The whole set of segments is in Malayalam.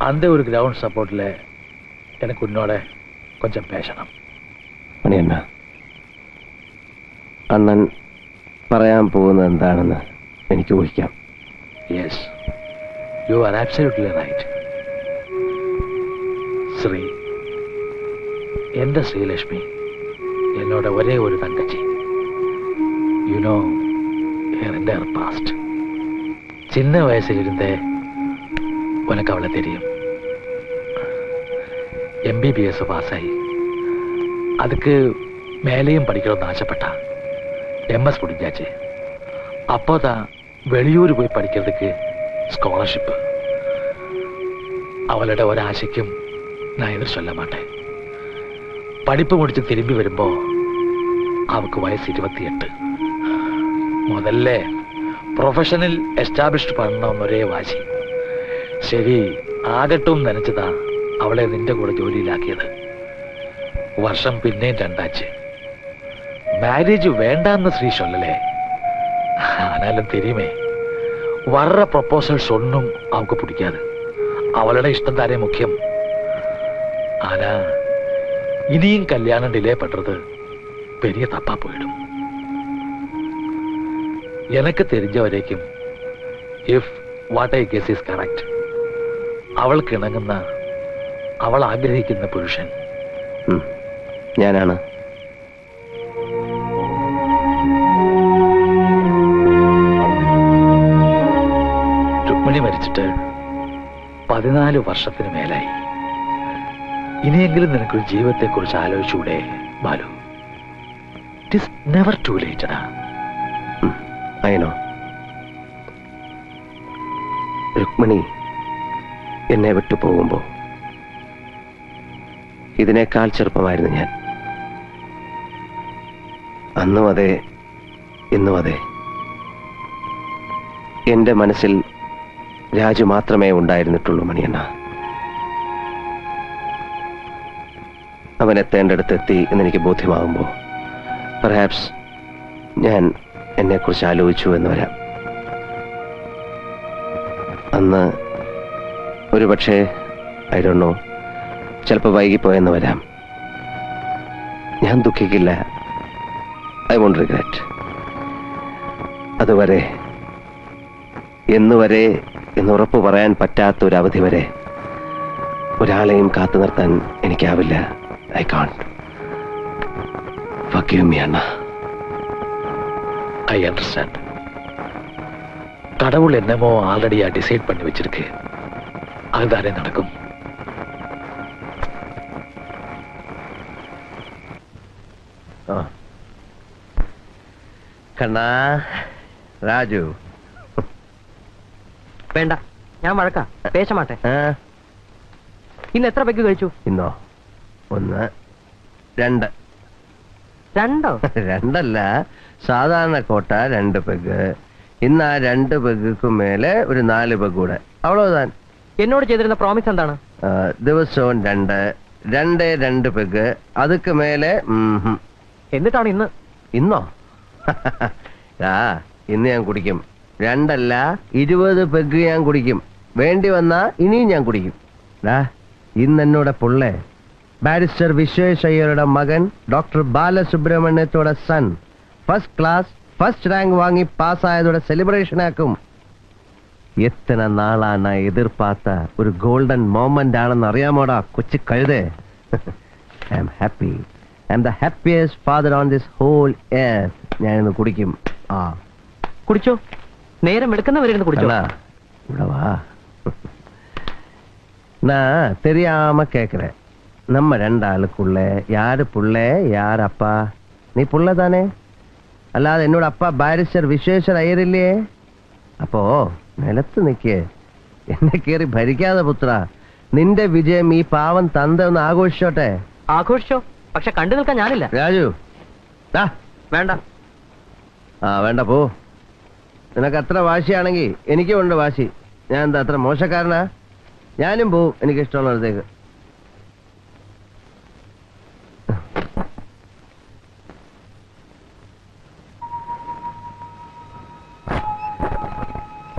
அந்த ஒரு கிரவுண்ட் சப்போர்ட்ல எனக்கு உன்னோட கொஞ்சம் பேசணும். മണിയണ്ണ, അണ്ണൻ പറയാൻ പോകുന്നത് എന്താണെന്ന് എനിക്ക് ഊഹിക്കാം. Yes, you are absolutely right. Sree, എൻ്റെ ശ്രീലക്ഷ്മി എന്നോട് ഒരേ ഒരു തങ്കച്ചി. You know her entire past. சின்ன வயசிலிருந்தே உனக்கு அவளை தெரியும். MBBS பாஸ் ஆகி அதுக்கு மேலேயும் படிக்கணும்னு ஆசைப்பட்டா. MS முடிஞ்சாச்சு. அப்போதான் வெளியூர் போய் படிக்கிறதுக்கு ஸ்காலர்ஷிப். அவளோட ஒரு ஆசைக்கும் நான் எதிர் சொல்ல மாட்டேன். படிப்பு முடிச்சு திரும்பி வரும்போ அவக்கு வயசு 28. முதல்ல പ്രൊഫഷണൽ എസ്റ്റാബ്ലിഷ്ഡ് பண்ணணும் ഒരേ വാശി. ശരി ആകട്ടും നനച്ചതാ അവളെ നിന്റെ കൂടെ ജോലിയിലാക്കിയത്. വർഷം പിന്നെയും 2 മാരേജ് വേണ്ടാന്ന് ശ്രീ சொல்லலே. ആനാലും தெரியுமே, வர்ற ப்ரொபோசல்ஸ் ஒன்றும் அவக்கு பிடிக்காது. அவளோட இஷ்டம் தானே முக்கியம். ஆனா இனியும் கல்யாணம் டிலே பண்றது பெரிய தப்பா போயிடும். எனக்கு தெரிஞ்ச வரைக்கும் if what I guess is correct, അവൾക്ക് ഇണങ്ങുന്ന, അവൾ ആഗ്രഹിക്കുന്ന പുരുഷൻ ഞാനാണ്. രുക്മിണി മരിച്ചിട്ട് 14 വർഷത്തിന് മേലായി. ഇനിയെങ്കിലും നിനക്കൊരു ജീവിതത്തെക്കുറിച്ച് ആലോചിച്ചൂടെ Balu? It is never too late. Rukmini എന്നെ വിട്ടു പോകുമ്പോ ഇതിനേക്കാൾ ചെറുപ്പമായിരുന്നു ഞാൻ. അന്നും അതെ, ഇന്നും അതെ. എന്റെ മനസ്സിൽ രാജു മാത്രമേ ഉണ്ടായിരുന്നിട്ടുള്ളൂ മണിയണ്ണ. അവൻ എത്തേണ്ടടുത്തെത്തി എന്നെനിക്ക് ബോധ്യമാകുമ്പോ പെർഹാപ്സ് ഞാൻ എന്നെക്കുറിച്ച് ആലോചിച്ചു എന്ന് വരാം. അന്ന് ഒരുപക്ഷെ ഐ ഡോണ്ട് നോ, ചിലപ്പോൾ വൈകിപ്പോയെന്ന് വരാം. ഞാൻ ദുഃഖിക്കില്ല. I won't regret. അതുവരെ, എന്നുവരെ എന്നുറപ്പ് പറയാൻ പറ്റാത്ത ഒരു അവധി വരെ ഒരാളെയും കാത്തു നിർത്താൻ എനിക്കാവില്ല. I can't. ഫർഗീവ് മീ അണ്ണ. I understand. கடவுள் என்னமோ ஆல்ரெடியா டிசைட் பண்ணி வச்சிருக்கு. அதுதானே நடக்கும். കണ്ണാ, രാജു വേണ്ട, ഞാൻ വഴക്കാ, പേശ മാട്ടെ. ഇന്ന് എത്ര പെഗ് കഴിച്ചു? ഇന്നോ 1 2. 2 രണ്ടല്ല, സാധാരണ കോട്ട 2 പെഗ്. ഇന്ന് ആ 2 പെഗ്ഗുക്കും മേലെ ഒരു 4 പെഗ് കൂടെ. അവളോതാൻ എന്നോട് ചെയ്തിരുന്ന പ്രോമിസ് എന്താണ്? ദിവസവും 2 പെഗ്. അതുക്ക് മേലെ. എന്നിട്ടാണ് ഇന്ന്? ഇന്നോ? ഇന്ന് ഞാൻ കുടിക്കും. 2 അല്ല, 20 പെഗ് ഞാൻ കുടിക്കും. വേണ്ടി വന്നാ ഇനിയും ഞാൻ കുടിക്കും. ഇന്ന് എന്നോട് പുള്ളേ ബാരിസ്റ്റർ വിശ്വേഷ് അയ്യരുടെ മകൻ ഡോക്ടർ ബാലസുബ്രഹ്മണ്യത്തോടെ son first class first rank വാങ്ങി പാസ്സായതോടെ സെലിബ്രേഷൻ ആക്കും. എത്ര നാളാണ് എതിർപ്പാത്ത ഒരു ഗോൾഡൻ മോമെന്റ് ആണെന്ന് അറിയാമോടാ കൊച്ചു കഴുതേ. I am happy. I am the happiest father on this whole earth. ഞാനിന്ന് കുടിക്കും. കുടിച്ചോ, നേരം എടുക്കുന്നവരെ കുടിച്ചോ. ഇവിടെ വാ. நான் தெரியாம கேக்குறேன். நம்ம 2 ஆளுக்குள்ள யாரு புள்ள யார் அப்பா? நீ புள்ள தானே? അല്ലാതെ എന്നോട് അപ്പ ബാരിസ്റ്റർ വിശ്വേശ്വർ അയ്യർ ഇല്ലേ? അപ്പോ നിലത്ത് നിൽക്കേ, എന്നെ കേറി ഭരിക്കാതെ പുത്ര. നിന്റെ വിജയം ഈ പാവം തന്ത ഒന്ന് ആഘോഷിച്ചോട്ടെ. ആഘോഷിച്ചോ, പക്ഷെ കണ്ടു നിൽക്കാൻ ഞാനില്ല. രാജു വേണ്ട. വേണ്ട, പോ. നിനക്ക് അത്ര വാശിയാണെങ്കിൽ എനിക്കും ഉണ്ട് വാശി. ഞാൻ എന്താ അത്ര മോശക്കാരനാ? ഞാനും പോവും എനിക്കിഷ്ടമുള്ളിടത്തേക്ക്.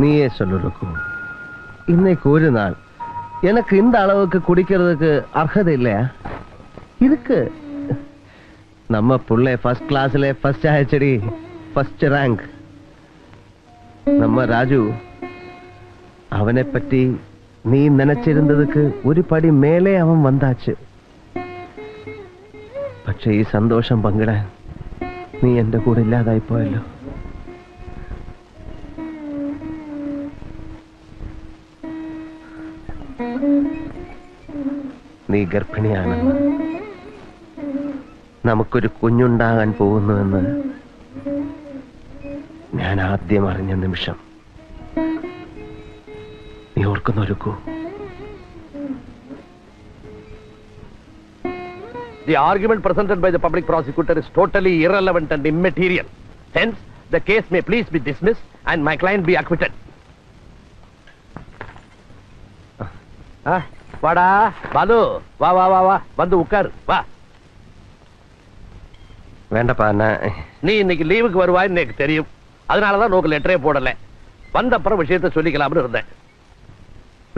நீயே சொல்லு ருக்கு. இன்னைக்கு ஒரு நாள் எனக்கு இந்த அளவுக்கு குடிக்கிறதுக்கு அர்ஹதை இல்லையா? இருக்கு. நம்ம புள்ளை ஃபர்ஸ்ட் கிளாஸ்ல ஃபர்ஸ்ட் ஆயிடுச்சடி, ஃபர்ஸ்ட் ரேங்க். நம்ம ராஜு அவனை பற்றி நீ நினைச்சிருந்ததுக்கு ഒരു പടി മേലെ അവൻ വന്നാச்சு. പക്ഷേ ഈ സന്തോഷം പങ്കിടാൻ നീ എന്റെ കൂടെ ഇല്ലാതായി പോയല്ലോ. നീ ഗർഭിണിയാണെന്ന്, നമുക്കൊരു കുഞ്ഞുണ്ടാകാൻ പോകുന്നുവെന്ന് ഞാൻ ആദ്യം അറിഞ്ഞ നിമിഷം നീ ഓർക്കുന്നൊരുക്കൂ. The argument presented by the public prosecutor is totally irrelevant and immaterial. Hence, the case may please be dismissed and my client be acquitted. வாடா பாலு, வா வா வா வா, வந்து உட்காரு வா. வேண்டப்பா, நீ இன்னைக்கு லீவுக்கு வருவாய்ன்னு எனக்கு தெரியும். அதனாலதான் நோக்கு லெட்டரே போடல. வந்த அப்புறம் விஷயத்தை சொல்லிக்கலாம்னு இருந்தேன்.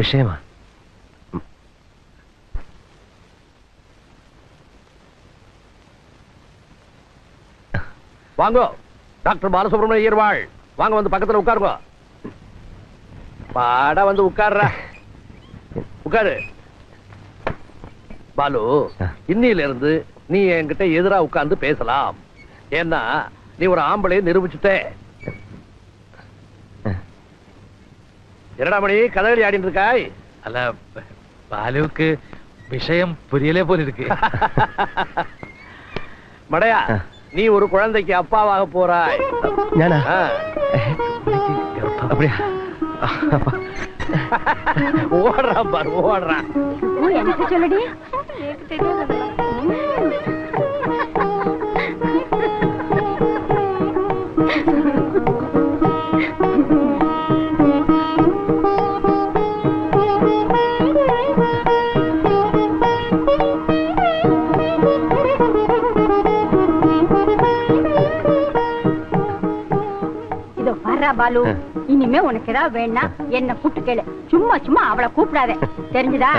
விஷயமா? வாங்கோ, டாக்டர் பாலசுப்ரமணிய ஐயர்வாள். வாங்க, வந்து பக்கத்துல உட்காருங்க. பாடா வந்து உட்கார்ற, உட்காரு. பாலு, இன்னில இருந்து நீ என்கிட்ட எதிரா உட்கார்ந்து பேசலாம். ஏன்னா நீ ஒரு ஆம்பளையை நிரூபிச்சுட்டே. என்னடா மணி கதகளி ஆடிட்டு இருக்காய்? அல்ல, பாலுவுக்கு விஷயம் புரியலே போல இருக்கு. மடையா, நீ ஒரு குழந்தைக்கு அப்பாவாக போறாய். ஞானா? அப்படியா? ஓடுறான் பாரு, ஓடுறான். எனக்கு சொல்லடி. இதோ வர்றா பாலு, இனிமே உனக்கு ஏதாவது வேணா என்ன கூப்பிட்டு கேளு. சும்மா சும்மா அவளை கூப்பிடாத, தெரிஞ்சுதா?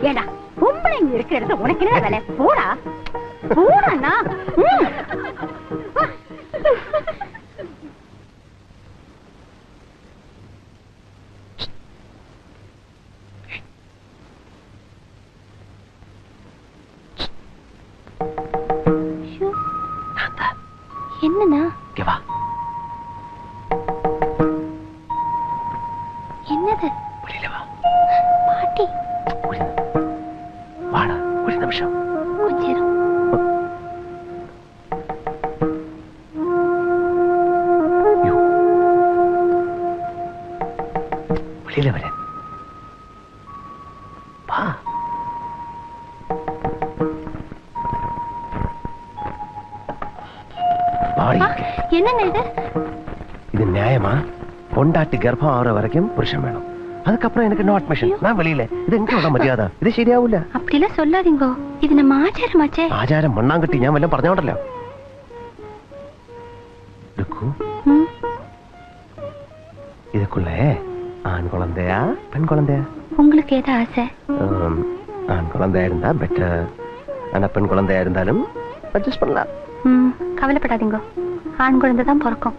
ஏடா, பொம்பளைங்க இருக்கிற இடத்துல உனக்கு என்ன வேலை? போடா போடா. என்னண்ணா? என்னது? பாட்டி, வாடா, ஒரு நிமிஷம். கொஞ்சம் வெளியில வர. வா. என்னங்க இது? இது நியாயமா? பொண்டாட்டி கர்ப்பம் ஆகிற வரைக்கும் புருஷன் வேணும், அதுக்கப்புறம் எனக்கு நோ அட்மிஷன், நான் வெளியில. இது எங்க மரியாதை? இது ശരിയാവൂല. அப்படிலாம் சொல்லாதீங்க, இது நம்ம ஆச்சாரமாச்சே. ആചാരം മണ്ണാങ്കട്ടി ഞാൻ വല്ലതും പറഞ്ഞോണ്ടല്ലോ. இதுக்குள்ள ஆண் குழந்தையா பெண் குழந்தையா? உங்களுக்கு ஏதா ஆசை? ஆண் குழந்தையா இருந்தா பெட்டர், ஆனா பெண் குழந்தையா இருந்தாலும் அட்ஜஸ்ட் பண்ணலாம். கவலைப்படாதீங்க, ஆண் குழந்தை தான் பிறக்கும்.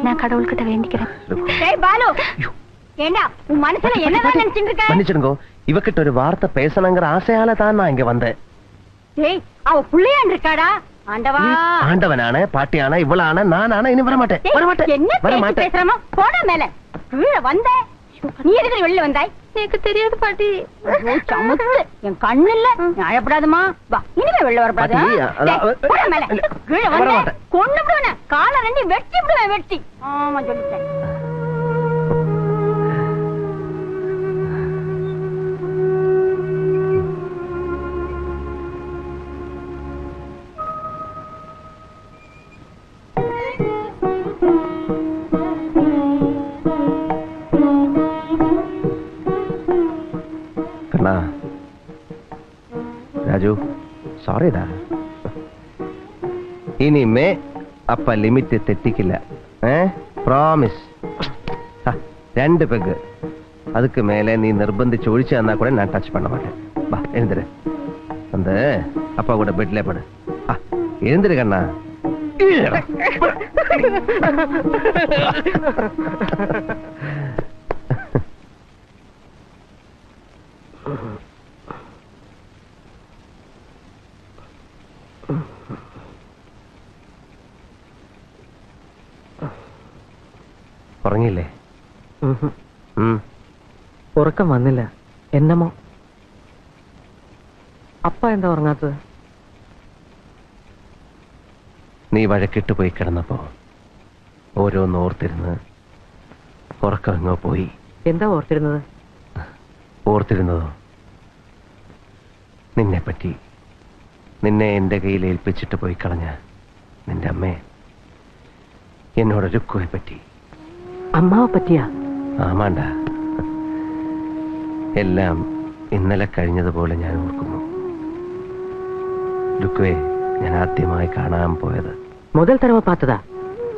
நான் கடவுள்கிட்ட வேண்டிக்கிறேன். ஏய் பாலு, ஏண்டா உன் மனசுல என்னதான் நினைச்சிட்டு இருக்க? மன்னிச்சிடுங்க, இவகிட்ட ஒரு வார்த்தை பேசணுங்கிற ஆசையால தான் நான் இங்க வந்தேன். ஏய், அவ புள்ளையான் இருக்காடா. ஆண்டவா, ஆண்டவனான பாட்டியான இவளான நானான இனி வரமாட்டேன். என்ன பேச்சு பேசுறமா? போடா மேல. கீழே வந்த நீ எதுக்கு வெளில வந்தாய்? எனக்கு தெரியாது பாட்டி. சமத்து என் கண்ணு இல்ல, அழப்படாதுமா. வா, இனிமே வெளில வரப்படாது. போடா மேல. கீழே வந்த கொண்டு விடுவேன, காலை ரெண்டு வெட்டி விடுவேன், வெட்டி. ஆமா சொல்லிட்டேன். ராஜு, சாரிடா. இனிமே அப்ப லிமிட் தெட்டிக்கல, ப்ராமிஸ். 2 பெக்கு அதுக்கு மேலே நீ நிர்பந்திச்சு ஒழிச்சு தந்தா கூட நான் டச் பண்ண மாட்டேன். வா எழுந்துரு, அந்த அப்பா கூட பெட்ல படு. எழுந்துரு கண்ணா. ഉറങ്ങിയില്ലേ? ഉറക്കം വന്നില്ല. എന്നമോ അപ്പ എന്താ ഉറങ്ങാത്തത്? നീ വഴക്കിട്ട് പോയി കിടന്നപ്പോ ഓരോന്ന് ഓർത്തിരുന്ന് ഉറക്കം എങ്ങോ പോയി. എന്താ ഓർത്തിരുന്നത്? ഓർത്തിരുന്നതോ നിന്നെപ്പറ്റി, നിന്നെ എന്റെ കയ്യിൽ ഏൽപ്പിച്ചിട്ട് പോയി കളഞ്ഞ നിന്റെ അമ്മയെ, എന്നോട് രുക്കുവെ പറ്റി. അമ്മാവെ പറ്റിയാ? ആമാണ്ട, എല്ലാം ഇന്നലെ കഴിഞ്ഞതുപോലെ ഞാൻ ഓർക്കുന്നു. രുക്കുവെ ഞാൻ ആദ്യമായി കാണാൻ പോയത്. മുതൽ തരവ പാത്തതാ?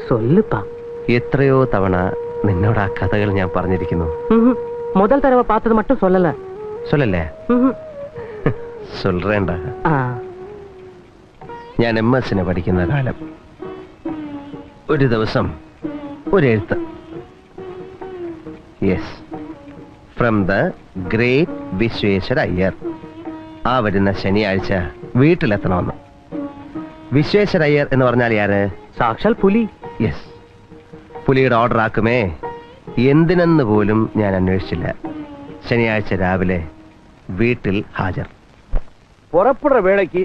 സൊല്ലുപ്പാ. എത്രയോ തവണ നിന്നോട് ആ കഥകൾ ഞാൻ പറഞ്ഞിരിക്കുന്നു. മുതൽ തരവ പാത്തത് മറ്റും സൊല്ലല. സൊല്ലല്ലേ? സൊല്ലേണ്ട. ഞാൻ MS പഠിക്കുന്ന കാലം ഒരു ദിവസം ഒരു എഴുത്ത്. Yes, from the great Vishweshwara Iyer. ആ വരുന്ന ശനിയാഴ്ച വീട്ടിലെത്തണമെന്ന്. വിശ്വേശ്വര അയ്യർ എന്ന് പറഞ്ഞാൽ ആര്? സാക്ഷാൽ പുലി. യെസ്, പുലിയുടെ ഓർഡർ ആക്കുമേ. എന്തിനെന്ന് പോലും ഞാൻ അന്വേഷിച്ചില്ല. ശനിയാഴ്ച രാവിലെ വീട്ടിൽ ഹാജർ. പുറപ്പെടുற வேளைக்கு